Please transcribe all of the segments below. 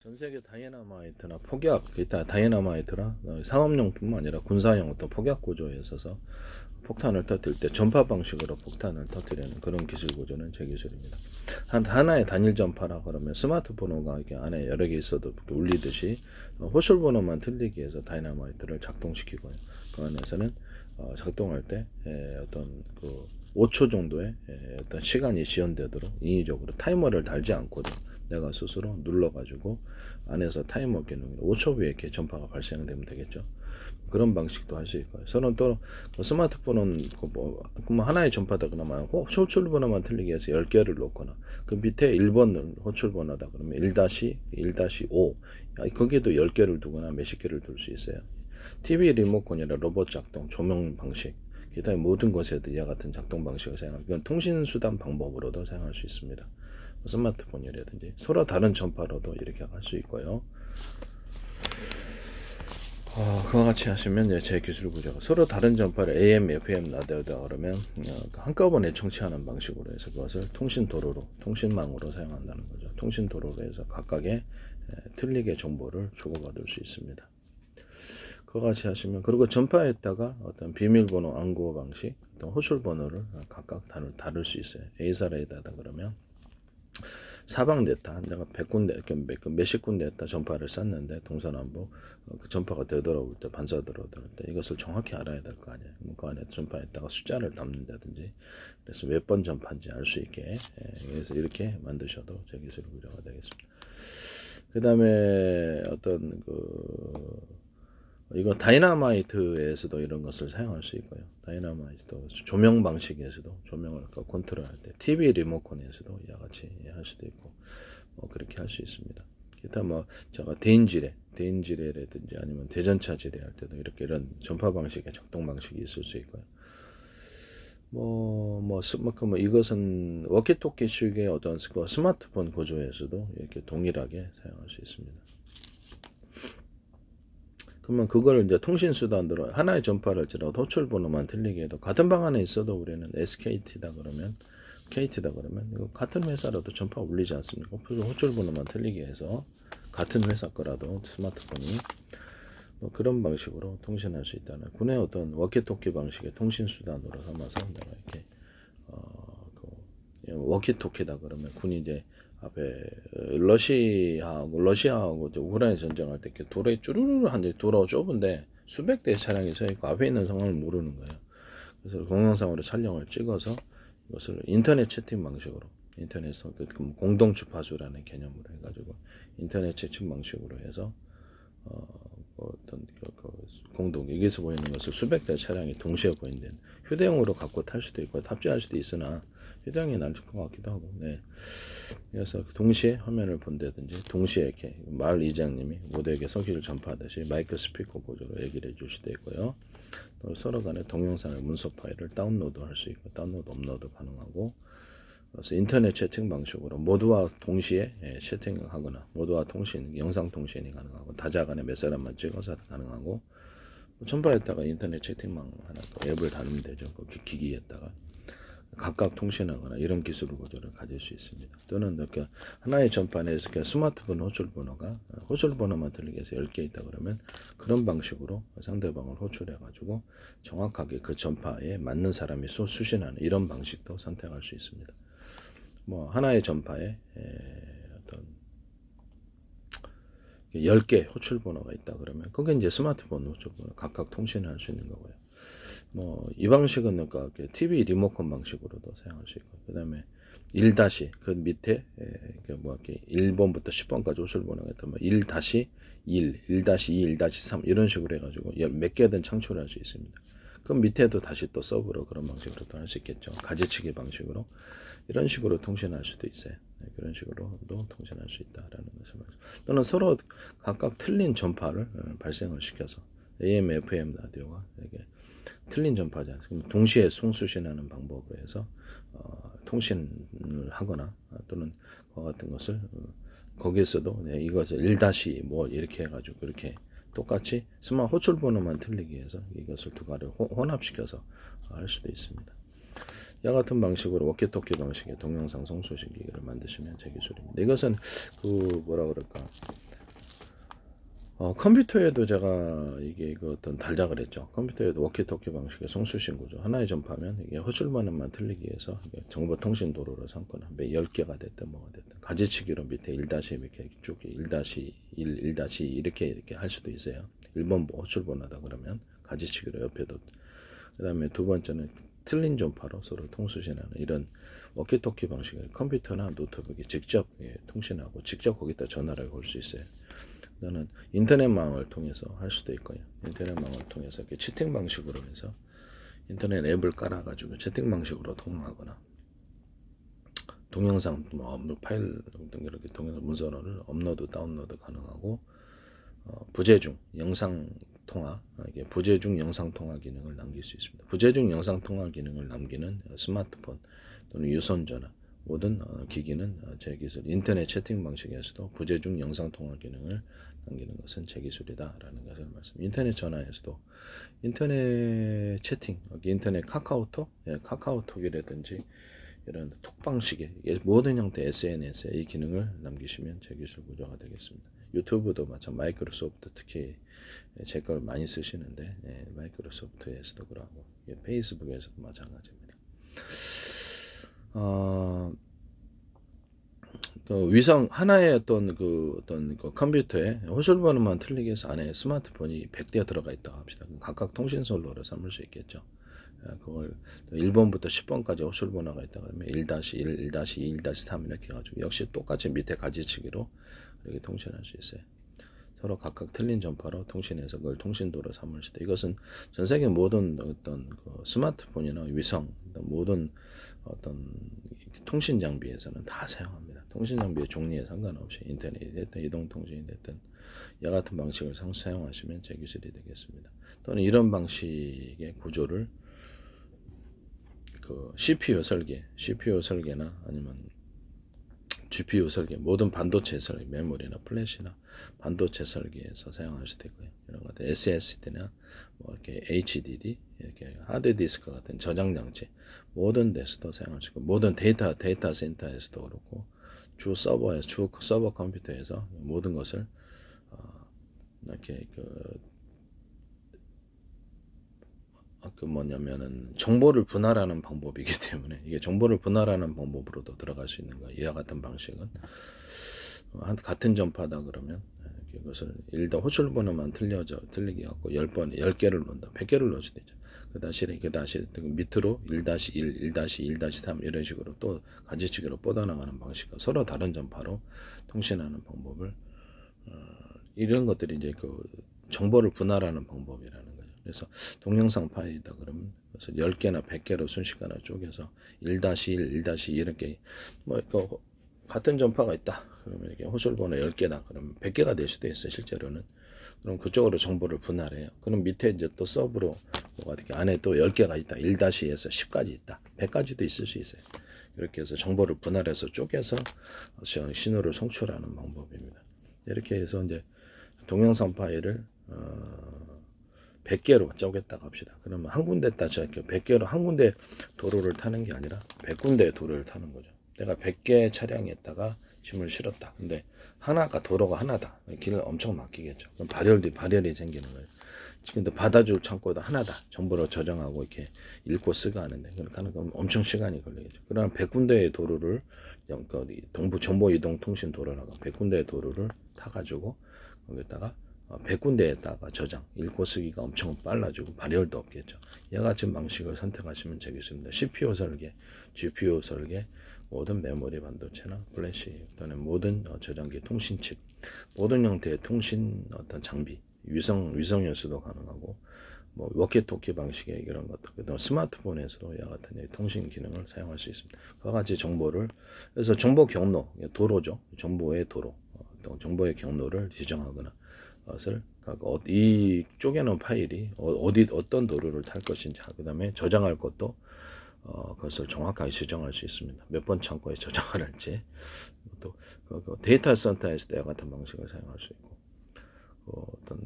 전 세계 다이너마이트나 폭약, 일단 다이너마이트나 상업용뿐만 아니라 군사용 어떤 폭약 구조에 있어서 폭탄을 터뜨릴 때 전파 방식으로 폭탄을 터뜨리는 그런 기술 구조는 제 기술입니다. 하나의 단일 전파라 그러면 스마트폰호가 이렇게 안에 여러 개 있어도 이렇게 울리듯이 호출 번호만 틀리기 위해서 다이너마이트를 작동시키고요. 그 안에서는 작동할 때 어떤 그 5초 정도의 어떤 시간이 지연되도록 인위적으로 타이머를 달지 않고도 내가 스스로 눌러가지고 안에서 타이머 기능으로 5초 후에 이렇게 전파가 발생되면 되겠죠. 그런 방식도 할 수 있고요. 저는 또 스마트폰은 뭐 하나의 전파다 그나마 호출 번호만 틀리게 해서 10개를 놓거나 그 밑에 1번 호출 번호다 그러면 1-1-5 거기에도 10개를 두거나 몇십 개를 둘 수 있어요. TV 리모컨이나 로봇 작동, 조명 방식 기타 모든 것에도 이와 같은 작동 방식을 사용하고 이건 통신수단 방법으로도 사용할 수 있습니다. 스마트폰이라든지 서로 다른 전파로도 이렇게 할 수 있고요. 그와 같이 하시면 제 기술 구조가 서로 다른 전파를 AM, FM 라디오다 그러면 한꺼번에 청취하는 방식으로 해서 그것을 통신망으로 사용한다는 거죠. 통신 도로로 해서 각각의 틀리게 정보를 주고받을 수 있습니다. 그와 같이 하시면 그리고 전파에다가 어떤 비밀번호暗号 방식, 어떤 호출 번호를 각각 다룰 수 있어요. A사례에다가 그러면 사방됐다. 내가 100군데, 몇십 군데에다 전파를 쐈는데 동서남북 그 전파가 되돌아올 때 반사 들어올 때 이것을 정확히 알아야 될 거 아니에요. 그 안에 전파에다가 숫자를 담는다든지 그래서 몇 번 전파인지 알 수 있게 그래서 이렇게 만드셔도 제 기술 구조가 되겠습니다. 그 다음에 어떤 이거 다이너마이트에서도 이런 것을 사용할 수 있고요. 다이너마이트도 조명 방식에서도 조명을 컨트롤할 때 TV 리모컨에서도 이와 같이 할 수도 있고 그렇게 할 수 있습니다. 기타 제가 대인지뢰라든지 아니면 대전차 지뢰할 때도 이런 전파 방식의 작동 방식이 있을 수 있고요. 이것은 워키토키식의 어떤 스마트폰 구조에서도 이렇게 동일하게 사용할 수 있습니다. 그러면 그걸 이제 통신수단으로 하나의 전파를 지라도 호출 번호만 틀리게 해도 같은 방 안에 있어도 우리는 SKT다 그러면 KT다 그러면 이거 같은 회사라도 전파 울리지 않습니까? 호출 번호만 틀리게 해서 같은 회사 거라도 스마트폰이 그런 방식으로 통신할 수 있다는 군의 어떤 워키토키 방식의 통신수단으로 삼아서 내가 이렇게 워키토키다 그러면 군이 이제 앞에 러시아하고 우크라이나 전쟁할 때 이렇게 도로에 쭈루루 한데 도로가 좁은데 수백 대의 차량이 서 있고 앞에 있는 상황을 모르는 거예요. 그래서 동영상으로 촬영을 찍어서 이것을 인터넷 채팅 방식으로 인터넷에서 공동 주파수라는 개념으로 해가지고 인터넷 채팅 방식으로 해서 어떤 공동 여기서 보이는 것을 수백 대의 차량이 동시에 보이는 휴대용으로 갖고 탈 수도 있고 탑재할 수도 있으나 휴대용이 나을 것 같기도 하고 그래서 동시에 화면을 본다든지 동시에 이렇게 마을 이장님이 모두에게 소식을 전파하듯이 마이크 스피커 구조로 얘기를 해줄 수도 있고요. 또 서로 간에 동영상의 문서 파일을 다운로드 할 수 있고 다운로드 업로드 가능하고 그래서 인터넷 채팅 방식으로 모두와 동시에 채팅을 하거나 모두와 영상 통신이 가능하고 다자 간에 몇 사람만 찍어서 가능하고 전파에다가 인터넷 채팅망 하나 또 앱을 다루면 되죠. 그 기기에다가 각각 통신하거나 이런 기술 구조를 가질 수 있습니다. 또는 이렇게 하나의 전파에서 스마트폰 호출 번호만 들리게 해서 10개 있다 그러면 그런 방식으로 상대방을 호출해 가지고 정확하게 그 전파에 맞는 사람이 수신하는 이런 방식도 선택할 수 있습니다. 하나의 전파에 어떤 10개 호출 번호가 있다 그러면 그게 이제 스마트폰 호출 번호 각각 통신할 수 있는 거고요. 이 방식은 그러니까 TV 리모컨 방식으로도 사용할 수 있고, 그 다음에 1- 그 밑에 이렇게 1번부터 10번까지 호출 번호가 있다. 1-1, 1-2, 1-3 이런 식으로 해가지고 몇 개든 창출할 수 있습니다. 그럼 밑에도 다시 또 서브로 그런 방식으로도 할 수 있겠죠. 가지치기 방식으로 이런 식으로 통신할 수도 있어요. 그런 식으로도 통신할 수 있다라는 것을 말씀. 또는 서로 각각 틀린 전파를 발생을 시켜서 AM, FM 라디오가 이게 틀린 전파지 않습니까? 동시에 송수신하는 방법으로 해서 통신을 하거나 또는 그와 같은 것을 거기에서도 이것을 1- 이렇게 해가지고 그렇게 똑같이 호출 번호만 틀리기 위해서 이것을 두 가지를 혼합시켜서 할 수도 있습니다. 이와 같은 방식으로 워키토키 방식의 동영상 송수신 기기를 만드시면 제 기술입니다. 이것은 뭐라 그럴까 컴퓨터에도 제가 이게 그 어떤 달작을 했죠. 컴퓨터에도 워키토키 방식의 송수신 구조. 하나의 전파면 이게 호출 반응만 틀리기 위해서 이게 정보통신 도로를 삼거나 매 10개가 됐든 뭐가 됐든 가지치기로 밑에 1- 이렇게 쭉 1-1, 1-2 이렇게 할 수도 있어요. 1번 호출 번호다 그러면 가지치기로 옆에도. 그다음에 두 번째는 틀린 전파로 서로 통수신하는 이런 워키토키 방식의 컴퓨터나 노트북이 직접 통신하고 직접 거기다 전화를 걸 수 있어요. 나는 인터넷망을 통해서 할 수도 있고요. 인터넷망을 통해서 이렇게 채팅 방식으로 해서 인터넷 앱을 깔아가지고 채팅 방식으로 통화하거나 동영상 파일 이렇게 동영상 문서를 업로드 다운로드 가능하고 부재중 영상 통화 이게 부재중 영상 통화 기능을 남길 수 있습니다. 부재중 영상 통화 기능을 남기는 스마트폰 또는 유선전화 모든 기기는 제 기술 인터넷 채팅 방식에서도 부재중 영상 통화 기능을 남기는 것은 제 기술이다라는 것을 말씀. 인터넷 전화에서도 인터넷 채팅, 인터넷 카카오톡, 카카오톡이라든지 이런 톡 방식의 모든 형태 SNS에 이 기능을 남기시면 제 기술 구조가 되겠습니다. 유튜브도 마찬가지 마이크로소프트 특히 제 걸 많이 쓰시는데 마이크로소프트에서도 그러고 페이스북에서도 마찬가지입니다. 그 위성 하나의 어떤 그 컴퓨터에 호출 번호만 틀리게 해서 안에 스마트폰이 100대 들어가 있다고 합시다. 각각 통신 선로를 삼을 수 있겠죠. 그걸 1번부터 10번까지 호출 번호가 있다 그러면 1-1, 1-2, 1-3 이렇게 해가지고 역시 똑같이 밑에 가지치기로 이렇게 통신할 수 있어요. 서로 각각 틀린 전파로 통신해서 그걸 통신도로 삼을 수 있다. 이것은 전 세계 모든 어떤 그 스마트폰이나 위성 모든 어떤 통신 장비에서는 다 사용합니다. 통신 장비의 종류에 상관없이 인터넷이 됐든 이동통신이 됐든 이와 같은 방식을 사용하시면 제 기술이 되겠습니다. 또는 이런 방식의 구조를 그 CPU 설계나 아니면 GPU 설계, 모든 반도체 설계, 메모리나 플래시나 반도체 설계에서 사용할 수도 있고요. 이런 것들 SSD나 뭐 이렇게 HDD, 이렇게 하드디스크 같은 저장 장치 모든 데서도 사용할 수 있고, 모든 데이터 센터에서도 그렇고, 주 서버 컴퓨터에서 모든 것을 이렇게 그 뭐냐면은 정보를 분할하는 방법이기 때문에 이게 정보를 분할하는 방법으로도 들어갈 수 있는 거예요. 이와 같은 방식은 같은 전파다 그러면 이것을 일단 호출 번호만 틀리게 갖고 10개를 넣는다. 100개를 넣을 수도 있죠. 그 다시 밑으로 1-1, 1-2, 1-3 이런 식으로 또 가지치기로 뻗어나가는 방식과 서로 다른 전파로 통신하는 방법을 이런 것들이 이제 그 정보를 분할하는 방법이라는 거죠. 그래서 동영상 파일이다 그러면 그래서 10개나 100개로 순식간에 쪼개서 1-1, 1-2 이렇게 뭐 같은 전파가 있다. 그러면 이게 호출번호 10개다. 그러면 100개가 될 수도 있어요. 실제로는. 그럼 그쪽으로 정보를 분할해요. 그럼 밑에 이제 또 서브로 뭐가 이렇게 안에 또 10개가 있다. 1-2에서 10까지 있다. 100까지도 있을 수 있어요. 이렇게 해서 정보를 분할해서 쪼개서 신호를 송출하는 방법입니다. 이렇게 해서 이제 동영상 파일을 100개로 쪼갰다고 합시다. 그러면 한 군데 따져 이렇게 100개로 한 군데 도로를 타는 게 아니라 100군데 도로를 타는 거죠. 내가 100개 차량에다가 짐을 실었다. 근데 하나가 도로가 하나다. 길을 엄청 막히겠죠. 그럼 발열이 생기는 거예요. 근데 받아줄 창고도 하나다. 정보를 저장하고 이렇게 읽고 쓰고 하는데 그럼 엄청 시간이 걸리겠죠. 그럼 100군데의 도로를 동부 정보 이동 통신 도로라고 100군데의 도로를 타가지고 거기다가 100군데에다가 저장, 읽고 쓰기가 엄청 빨라지고 발열도 없겠죠. 이와 같은 방식을 선택하시면 되겠습니다. CPU 설계, GPU 설계, 모든 메모리 반도체나 플래시 또는 모든 저장기 통신칩, 모든 형태의 통신 어떤 장비, 위성 연수도 가능하고 뭐 워키토키 방식의 이런 것들, 그다음 스마트폰에서도 이와 같은 통신 기능을 사용할 수 있습니다. 그와 같이 정보를 그래서 정보 경로, 도로죠. 정보의 도로, 정보의 경로를 지정하거나 것을 이 쪼개놓은 파일이 어떤 도로를 탈 것인지 그다음에 저장할 것도 그것을 정확하게 지정할 수 있습니다. 몇 번 창고에 저장을 할지 또 데이터 센터에서 때와 같은 방식을 사용할 수 있고 어떤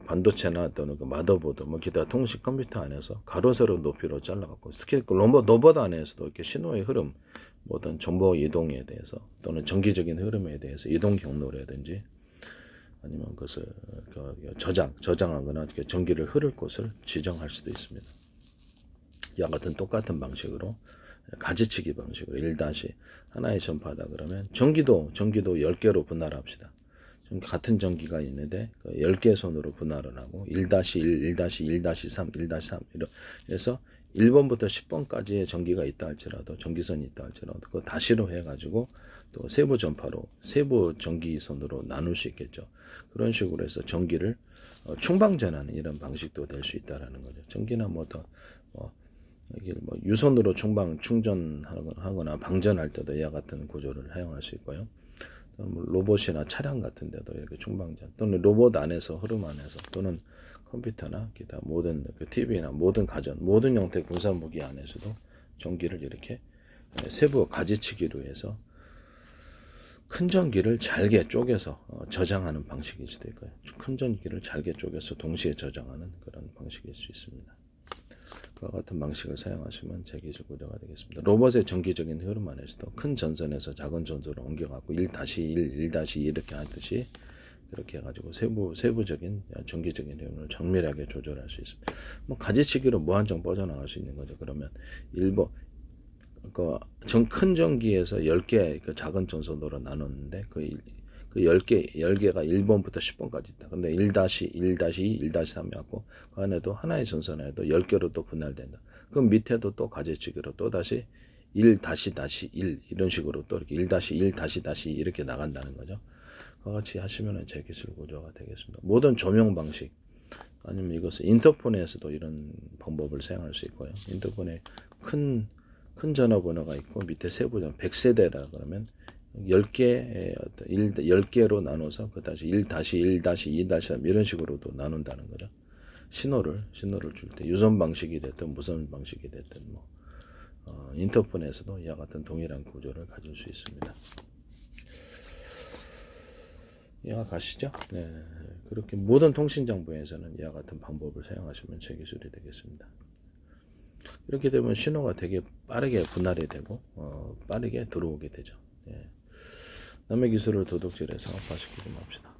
반도체나 또는 마더보드 뭐 기타 통신 컴퓨터 안에서 가로 세로 높이로 잘라갖고 특히 로봇 안에서도 이렇게 신호의 흐름 어떤 정보 이동에 대해서 또는 정기적인 흐름에 대해서 이동 경로라든지 아니면 그것을 저장하거나 전기를 흐를 곳을 지정할 수도 있습니다. 이와 같은 똑같은 방식으로 가지치기 방식으로 1- 하나의 전파다 그러면 전기도 10개로 분할합시다. 같은 전기가 있는데 10개 선으로 분할을 하고 1-1, 1-1-3, 1-3 이래서 1번부터 10번까지의 전기가 있다 할지라도 전기선이 있다 할지라도 그거 다시로 해가지고 또 세부 전파로 세부 전기선으로 나눌 수 있겠죠. 그런 식으로 해서 전기를 충방전하는 이런 방식도 될 수 있다라는 거죠. 전기나 이게 유선으로 충전하거나 방전할 때도 이와 같은 구조를 사용할 수 있고요. 로봇이나 차량 같은 데도 이렇게 충방전 또는 로봇 안에서 흐름 안에서 또는 컴퓨터나 기타 모든 TV나 모든 가전 모든 형태 군사무기 안에서도 전기를 이렇게 세부 가지치기로 해서 큰 전기를 잘게 쪼개서 저장하는 방식일 수도 있고요. 큰 전기를 잘게 쪼개서 동시에 저장하는 그런 방식일 수 있습니다. 그와 같은 방식을 사용하시면 제기적 구조가 되겠습니다. 로봇의 전기적인 흐름 안에서도 큰 전선에서 작은 전선으로 옮겨갖고 1-1, 1-2 이렇게 하듯이 그렇게 해가지고 세부적인 전기적인 흐름을 정밀하게 조절할 수 있습니다. 가지치기로 무한정 뻗어나갈 수 있는 거죠. 그러면 큰 전기에서 10개 작은 전선으로 나눴는데 그 10개가 1번부터 10번까지 있다. 근데 1-1, 1-2, 1-3이 왔고 그 안에도 하나의 전선에도 10개로 또 분할된다. 그럼 밑에도 또 가지치기로 또 다시 1-1 이런 식으로 또 이렇게 1-1, 이렇게 나간다는 거죠. 그와 같이 하시면 제 기술 구조가 되겠습니다. 모든 조명 방식 아니면 이것을 인터폰에서도 이런 방법을 사용할 수 있고요. 인터폰에 큰 전화번호가 있고 밑에 세부전 100세대라 그러면 10개로 나눠서 그 다시 1-1, 2-3 이런 식으로도 나눈다는 거죠. 신호를 줄 때 유선 방식이 됐든 무선 방식이 됐든 인터폰에서도 이와 같은 동일한 구조를 가질 수 있습니다. 이해가 가시죠? 네. 그렇게 모든 통신정보에서는 이와 같은 방법을 사용하시면 제 기술이 되겠습니다. 이렇게 되면 신호가 되게 빠르게 분할이 되고 빠르게 들어오게 되죠. 예. 남의 기술을 도둑질해서 사업화시키지 맙시다.